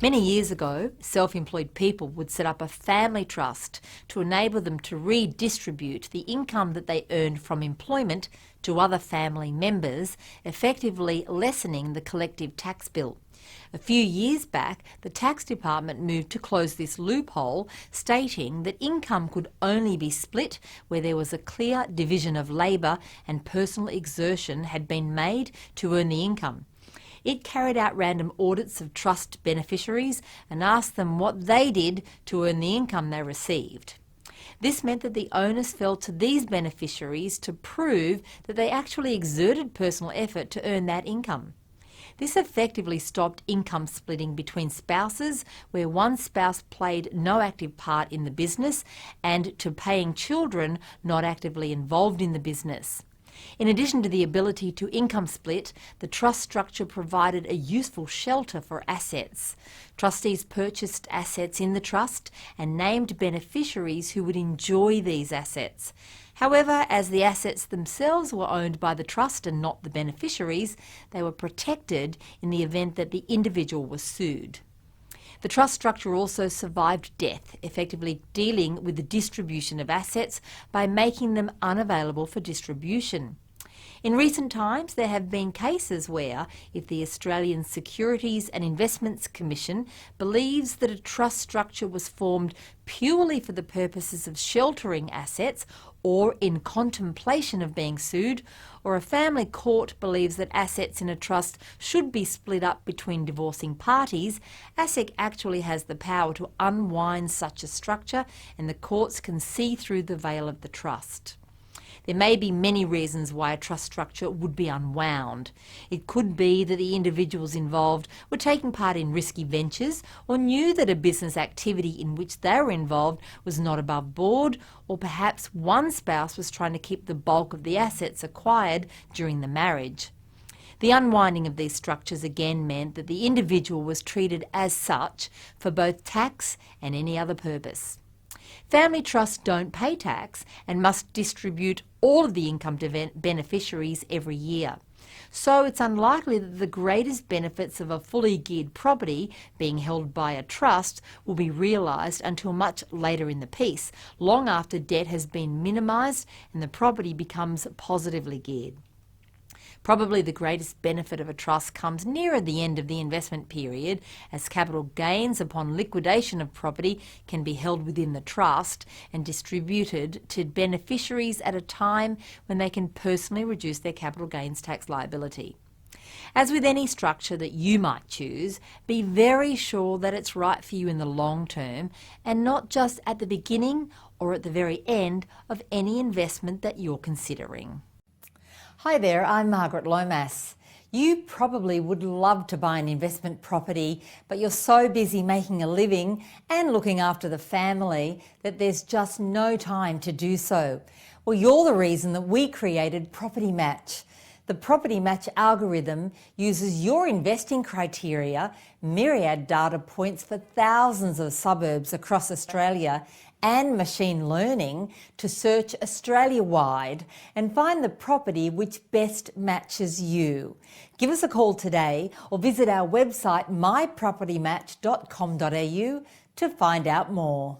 Many years ago, self-employed people would set up a family trust to enable them to redistribute the income that they earned from employment to other family members, effectively lessening the collective tax bill. A few years back, the tax department moved to close this loophole, stating that income could only be split where there was a clear division of labour and personal exertion had been made to earn the income. It carried out random audits of trust beneficiaries and asked them what they did to earn the income they received. This meant that the onus fell to these beneficiaries to prove that they actually exerted personal effort to earn that income. This effectively stopped income splitting between spouses, where one spouse played no active part in the business, and to paying children not actively involved in the business. In addition to the ability to income split, the trust structure provided a useful shelter for assets. Trustees purchased assets in the trust and named beneficiaries who would enjoy these assets. However, as the assets themselves were owned by the trust and not the beneficiaries, they were protected in the event that the individual was sued. The trust structure also survived death, effectively dealing with the distribution of assets by making them unavailable for distribution. In recent times, there have been cases where, if the Australian Securities and Investments Commission believes that a trust structure was formed purely for the purposes of sheltering assets or in contemplation of being sued, or a family court believes that assets in a trust should be split up between divorcing parties, ASIC actually has the power to unwind such a structure, and the courts can see through the veil of the trust. There may be many reasons why a trust structure would be unwound. It could be that the individuals involved were taking part in risky ventures or knew that a business activity in which they were involved was not above board, or perhaps one spouse was trying to keep the bulk of the assets acquired during the marriage. The unwinding of these structures again meant that the individual was treated as such for both tax and any other purpose. Family trusts don't pay tax and must distribute all of the income to beneficiaries every year. So it's unlikely that the greatest benefits of a fully geared property being held by a trust will be realised until much later in the piece, long after debt has been minimised and the property becomes positively geared. Probably the greatest benefit of a trust comes nearer the end of the investment period, as capital gains upon liquidation of property can be held within the trust and distributed to beneficiaries at a time when they can personally reduce their capital gains tax liability. As with any structure that you might choose, be very sure that it's right for you in the long term and not just at the beginning or at the very end of any investment that you're considering. Hi there, I'm Margaret Lomas. You probably would love to buy an investment property, but you're so busy making a living and looking after the family that there's just no time to do so. Well, you're the reason that we created Property Match. The Property Match algorithm uses your investing criteria, myriad data points for thousands of suburbs across Australia, and machine learning to search Australia-wide and find the property which best matches you. Give us a call today or visit our website mypropertymatch.com.au to find out more.